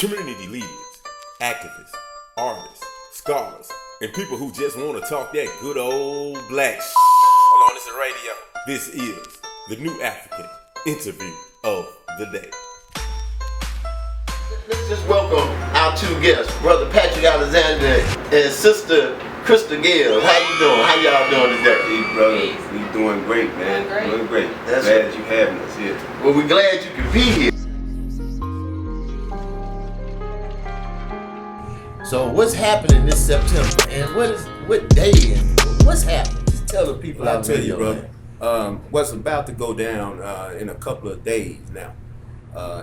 Community leaders, activists, artists, scholars, and people who just want to talk that good old black Hold on, this is radio. This is the New African interview of the day. Let's just welcome our two guests, Brother Patrick Alexander and Sister Krista Gale. How you doing? How y'all doing today? Hey, brother, we doing great, man. Doing great. That's glad right. you having us here. Well, we're glad you could be here. So what's happening this September, and what day and what's happening? Just tell the people I'll out tell there, you, brother. man. What's about to go down in a couple of days now.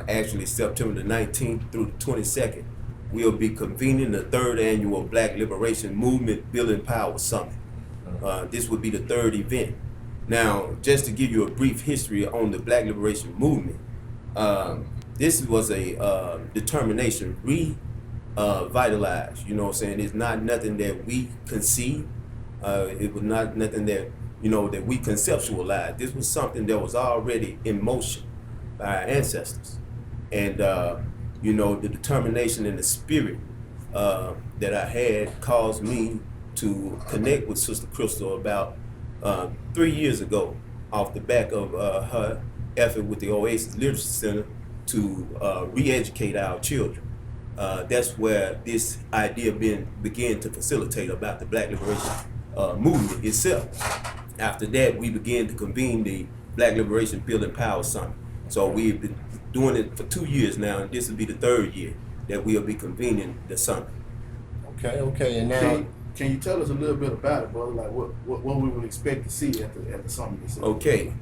Actually, September the 19th through the 22nd, we'll be convening the third annual Black Liberation Movement Building Power Summit. This would be the third event. Now, just to give you a brief history on the Black Liberation Movement, this was a determination vitalized, you know what I'm saying? It's not nothing that we conceive. It was not nothing that, that we conceptualized. This was something that was already in motion by our ancestors. And, the determination and the spirit that I had caused me to connect with Sister Crystal about 3 years ago off the back of her effort with the Oasis Literacy Center to re-educate our children. That's where this idea began to facilitate about the Black Liberation movement itself. After that, we began to convene the Black Liberation Building Power Summit. So we've been doing it for 2 years now, and this will be the third year that we'll be convening the summit. Okay, and now Can you tell us a little bit about it, brother? Like what we would expect to see at the summit itself? Okay,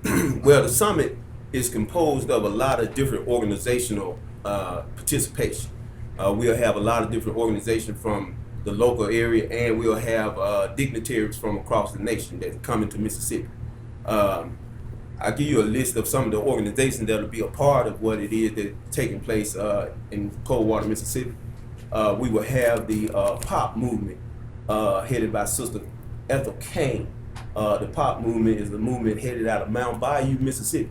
well, the summit is composed of a lot of different organizational participation. We'll have a lot of different organizations from the local area, and we'll have dignitaries from across the nation that come into Mississippi. I'll give you a list of some of the organizations that will be a part of what it is that's taking place in Coldwater, Mississippi. We will have the pop movement headed by Sister Ethel Kane. The pop movement is the movement headed out of Mount Bayou, Mississippi.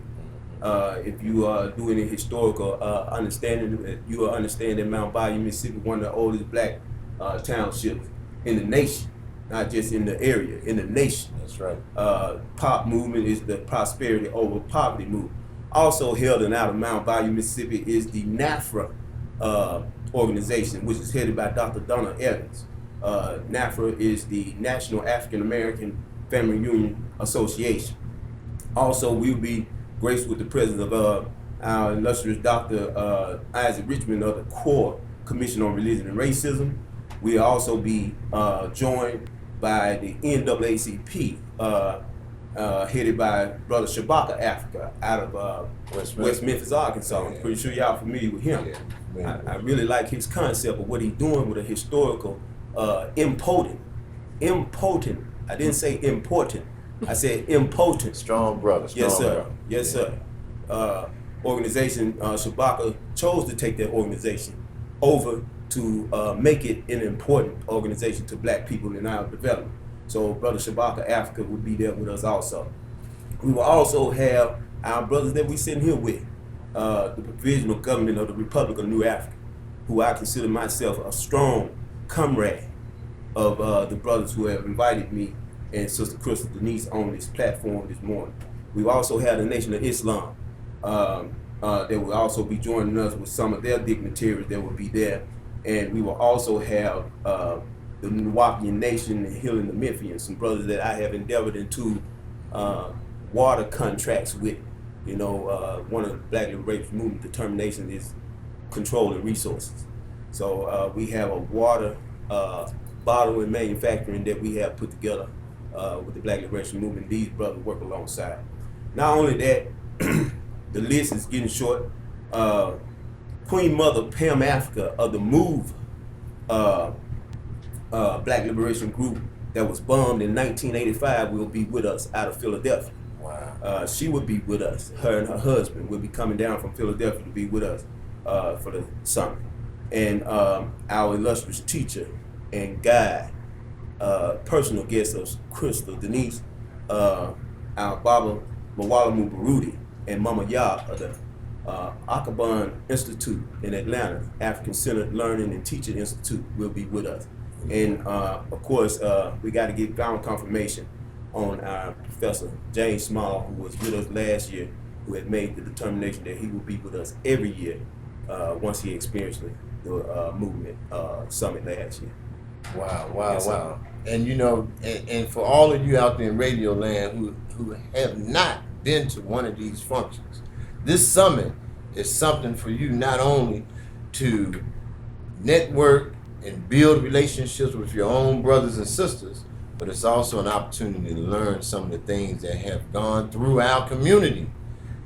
If you do any historical understanding, you will understand that Mount Bayou, Mississippi, one of the oldest black townships in the nation, not just in the area, in the nation. that's right. Pop movement is the prosperity over poverty movement. Also held out of Mount Bayou, Mississippi is the NAFRA organization, which is headed by Dr. Donna Evans. NAFRA is the National African American Family Union Association. Also, we'll be graced with the presence of our illustrious Dr. Isaac Richmond of the Core Commission on Religion and Racism. We'll also be joined by the NAACP, headed by Brother Shabaka Africa out of West Memphis, Arkansas. I'm pretty sure y'all familiar with him. I really like his concept of what he's doing with a historical impotent. I didn't say important. I said impotent. Strong brother. Yes, sir. Brother. Yes, sir. Organization Shabaka chose to take that organization over to make it an important organization to black people in our development. So Brother Shabaka Africa will be there with us also. We will also have our brothers that we sitting here with, the provisional government of the Republic of New Afrika, who I consider myself a strong comrade of the brothers who have invited me and Sister Crystal Denise on this platform this morning. We also have the Nation of Islam that will also be joining us with some of their dignitaries that will be there. And we will also have the Nuwaubian Nation and Healing the Memphians, some brothers that I have endeavored into water contracts with. One of the Black Liberation Movement determination is controlling resources. So we have a water bottle and manufacturing that we have put together with the Black Liberation Movement. These brothers work alongside. Not only that, the list is getting short. Queen Mother Pam Africa of the MOVE Black Liberation Group that was bombed in 1985 will be with us out of Philadelphia. Wow. She will be with us. Her and her husband will be coming down from Philadelphia to be with us for the summit. And our illustrious teacher and guide, personal guest of Crystal Denise, our Baba Mawalamu Baruti and Mama Ya of the Akabon Institute in Atlanta, African Centered Learning and Teaching Institute will be with us. And of course, we got to get ground confirmation on our Professor James Small, who was with us last year, who had made the determination that he will be with us every year once he experienced the movement summit last year. Wow. Yes, sir. And you know, and for all of you out there in radio land who have not been to one of these functions, this summit is something for you not only to network and build relationships with your own brothers and sisters, but it's also an opportunity to learn some of the things that have gone through our community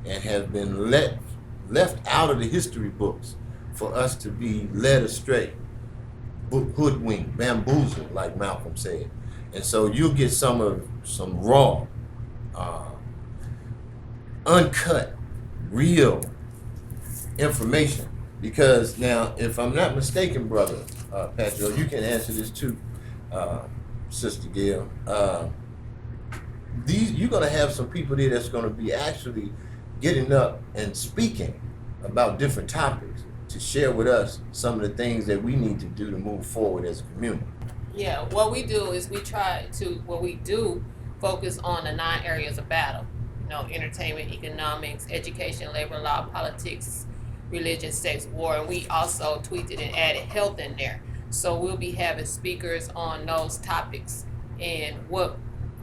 and have been left out of the history books for us to be led astray, hoodwinked, bamboozled, like Malcolm said. And so you'll get some raw, uncut, real information. Because now, if I'm not mistaken, brother Patrick, you can answer this too, Sister Gail. You're gonna have some people there that's gonna be actually getting up and speaking about different topics to share with us some of the things that we need to do to move forward as a community. Yeah, what we do is we focus on the 9 areas of battle. You know, entertainment, economics, education, labor law, politics, religion, sex, war, and we also tweaked it and added health in there. So we'll be having speakers on those topics and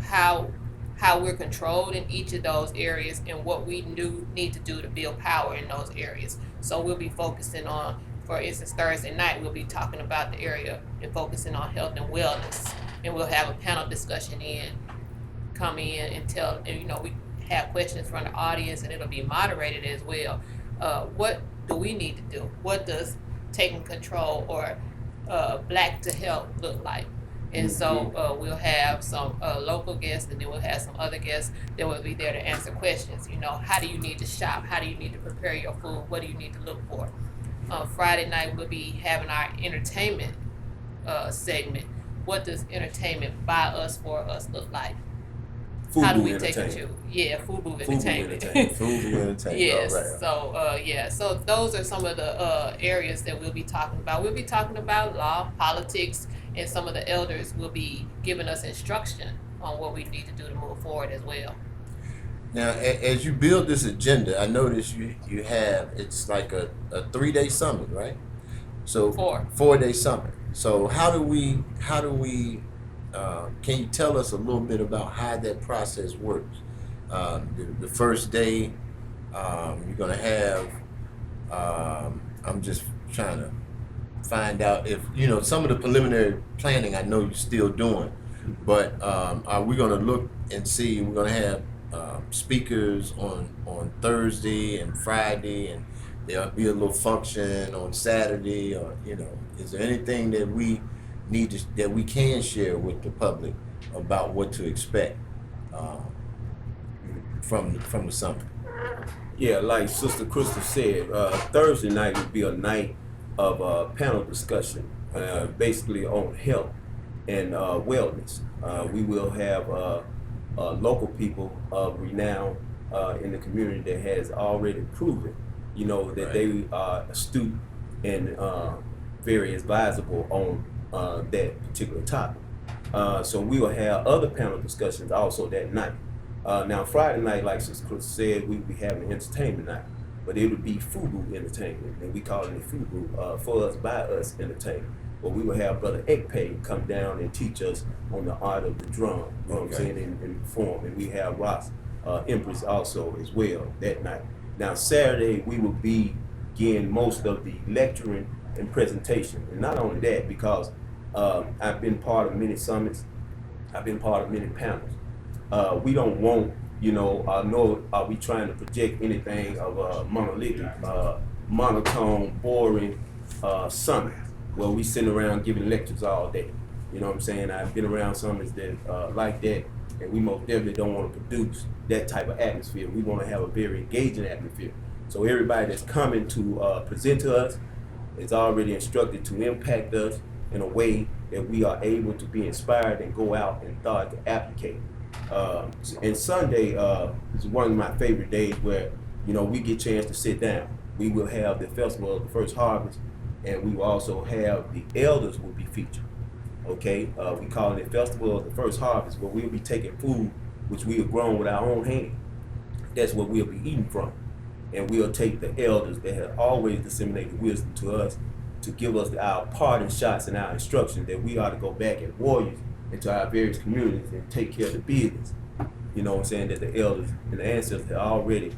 how we're controlled in each of those areas and what we need to do to build power in those areas. So we'll be focusing on, for instance, Thursday night, we'll be talking about the area and focusing on health and wellness. And we'll have a panel discussion come in and we have questions from the audience, and it'll be moderated as well. What do we need to do? What does taking control or Black to Health look like? And so we'll have some local guests, and then we'll have some other guests that will be there to answer questions. You know, how do you need to shop? How do you need to prepare your food? What do you need to look for? Friday night, we'll be having our entertainment segment. What does entertainment by us, for us look like? How do we take it to? Yeah, FUBU entertainment. FUBU entertainment. Yes. All right. So those are some of the areas that we'll be talking about. We'll be talking about law, politics, and some of the elders will be giving us instruction on what we need to do to move forward as well. Now, as you build this agenda, I notice you have, it's like a 3-day summit, right? So 4-day summit. So how do we can you tell us a little bit about how that process works? The first day, you're gonna have, I'm just trying to find out if, some of the preliminary planning I know you're still doing, but are we gonna look and see, we're gonna have speakers on Thursday and Friday, and there'll be a little function on Saturday, or, is there anything that we that we can share with the public about what to expect from the summit? Yeah, like Sister Crystal said, Thursday night would be a night of panel discussion, basically on health and wellness. We will have local people of renown in the community that has already proven, that they are astute and very advisable on that particular topic. So we will have other panel discussions also that night. Now Friday night, like Sister Crystal said, we will be having an entertainment night, but it would be FUBU entertainment, and we call it FUBU, for us, by us entertainment. But we will have Brother Ekpe come down and teach us on the art of the drum, you know what I'm saying, and perform. And we have Ross Empress also as well that night. Now Saturday, we will be getting most of the lecturing and presentation. And not only that, because I've been part of many summits, I've been part of many panels. We don't want, nor are we trying to project anything of a monolithic, monotone, boring summit where we sit around giving lectures all day. You know what I'm saying? I've been around summits that like that, and we most definitely don't want to produce that type of atmosphere. We want to have a very engaging atmosphere. So everybody that's coming to present to us is already instructed to impact us in a way that we are able to be inspired and go out and start to applicate. And Sunday is one of my favorite days where we get a chance to sit down. We will have the Festival of the First Harvest, and we will also have the elders will be featured. Okay, we call it Festival of the First Harvest, where we'll be taking food which we have grown with our own hand. That's what we'll be eating from. And we'll take the elders that have always disseminated wisdom to us to give us our parting shots and our instructions that we ought to go back as warriors into our various communities and take care of the business. You know what I'm saying, that the elders and the ancestors have already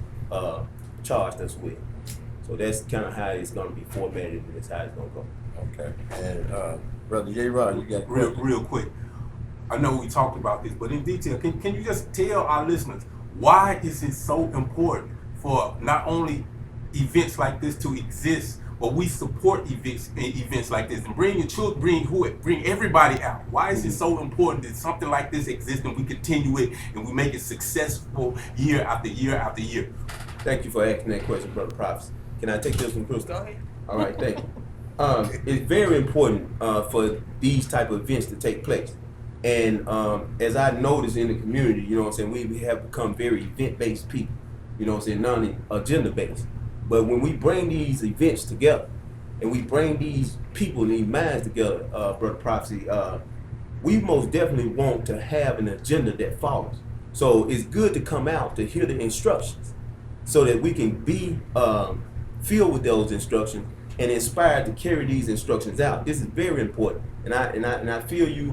charged us with. So that's kind of how it's going to be formatted, and that's how it's going to go. Okay. And Brother J. Rod, you got Real quick. I know we talked about this, but in detail, can you just tell our listeners why is it so important for not only events like this to exist, but we support events like this and bring your children, bring everybody out? Why is it so important that something like this exists and we continue it and we make it successful year after year after year? Thank you for asking that question, Brother Prophecy. Can I take this one, Chris? Go ahead. All right, thank you. It's very important for these type of events to take place. And as I noticed in the community, you know what I'm saying, we have become very event-based people, you know what I'm saying, non-agenda-based. But when we bring these events together and we bring these people and these minds together, Brother Prophecy, we most definitely want to have an agenda that follows. So it's good to come out to hear the instructions so that we can be filled with those instructions and inspired to carry these instructions out. This is very important. And I feel you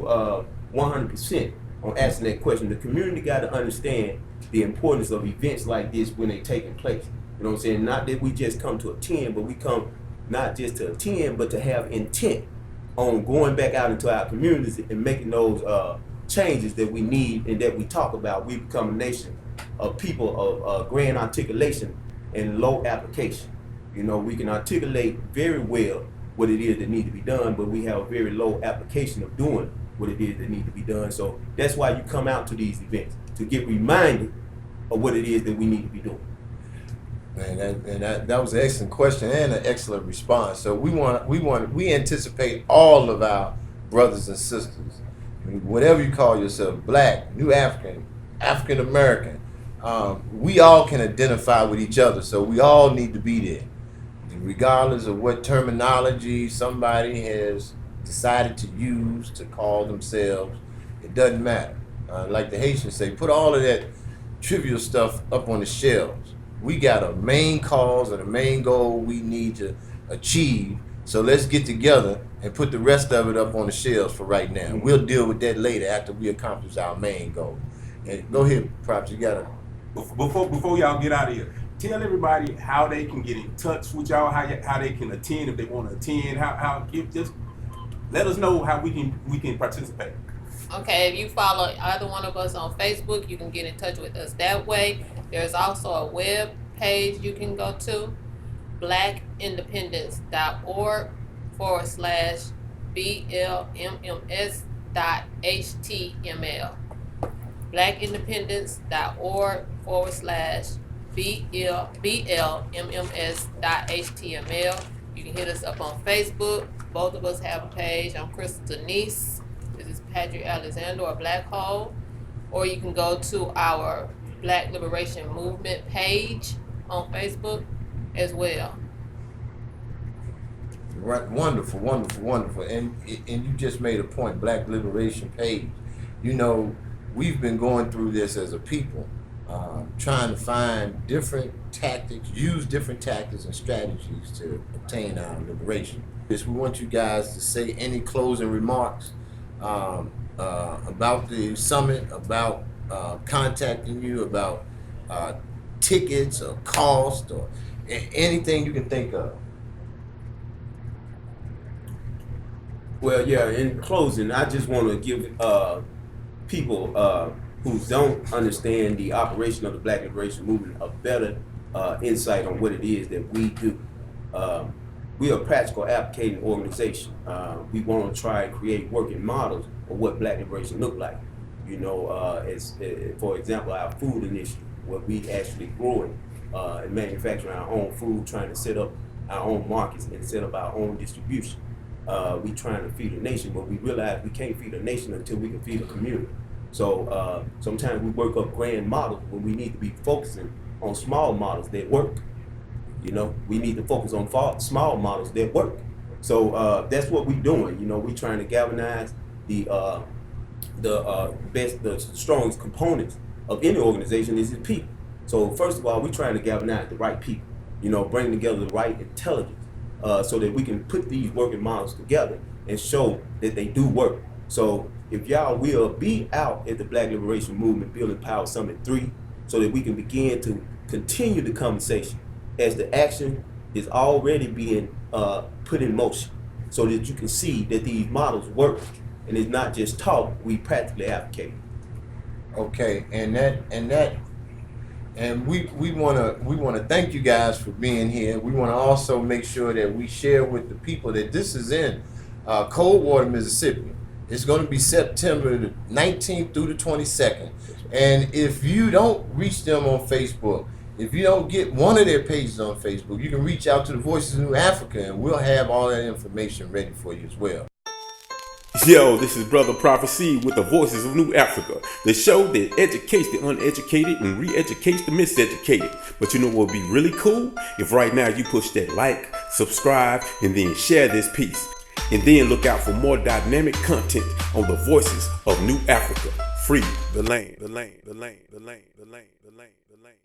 100% on asking that question. The community got to understand the importance of events like this when they're taking place. You know what I'm saying? Not that we just come to attend, but we come not just to attend, but to have intent on going back out into our communities and making those changes that we need and that we talk about. We become a nation of people of grand articulation and low application. You know, we can articulate very well what it is that needs to be done, but we have a very low application of doing what it is that needs to be done. So that's why you come out to these events, to get reminded of what it is that we need to be doing. And that was an excellent question and an excellent response. So we anticipate all of our brothers and sisters, whatever you call yourself, Black, New African, African American, we all can identify with each other. So we all need to be there, regardless of what terminology somebody has decided to use to call themselves. It doesn't matter. Like the Haitians say, put all of that trivial stuff up on the shelves. We got a main cause and a main goal we need to achieve. So let's get together and put the rest of it up on the shelves for right now. Mm-hmm. We'll deal with that later after we accomplish our main goal. And go ahead, Props, you got to. Before y'all get out of here, tell everybody how they can get in touch with y'all, how they can attend if they want to attend. Just let us know how we can participate. Okay, if you follow either one of us on Facebook, you can get in touch with us that way. There's also a web page you can go to, blackindependence.org/BLMMS.html. blackindependence.org/BLMMS.html. You can hit us up on Facebook. Both of us have a page. I'm Crystal Denise. This is Patrick Alexander, or Black Hole. Or you can go to our Black Liberation Movement page on Facebook as well. Right, wonderful. And you just made a point, Black Liberation page. You know, we've been going through this as a people, trying to find different tactics, use different tactics and strategies to obtain our liberation. We want you guys to say any closing remarks about the summit, about contacting you, about tickets or cost or anything you can think of. Well, yeah, in closing, I just want to give people who don't understand the operation of the Black Liberation Movement a better insight on what it is that we do. We are a practical applicating organization. We want to try and create working models of what Black liberation look like. You know, for example, our food initiative, where we actually growing and manufacturing our own food, trying to set up our own markets and set up our own distribution. We trying to feed a nation, but we realize we can't feed a nation until we can feed a community. So sometimes we work up grand models when we need to be focusing on small models that work. You know, we need to focus on small models that work. So that's what we're doing. You know, we're trying to galvanize the best, the strongest components of any organization is its people. So first of all, we're trying to galvanize the right people. You know, bring together the right intelligence, so that we can put these working models together and show that they do work. So if y'all will be out at the Black Liberation Movement Building Power Summit 3, so that we can begin to continue the conversation as the action is already being put in motion, so that you can see that these models work and it's not just talk, we practically advocate. Okay, and we wanna thank you guys for being here. We wanna also make sure that we share with the people that this is in Coldwater, Mississippi. It's gonna be September the 19th through the 22nd. And if you don't reach them on Facebook, if you don't get one of their pages on Facebook, you can reach out to the Voices of New Afrika, and we'll have all that information ready for you as well. Yo, this is Brother Prophecy with the Voices of New Afrika, the show that educates the uneducated and re-educates the miseducated. But you know what would be really cool? If right now you push that like, subscribe, and then share this piece. And then look out for more dynamic content on the Voices of New Afrika. Free the land, the land, the land, the land, the land, the land, the land.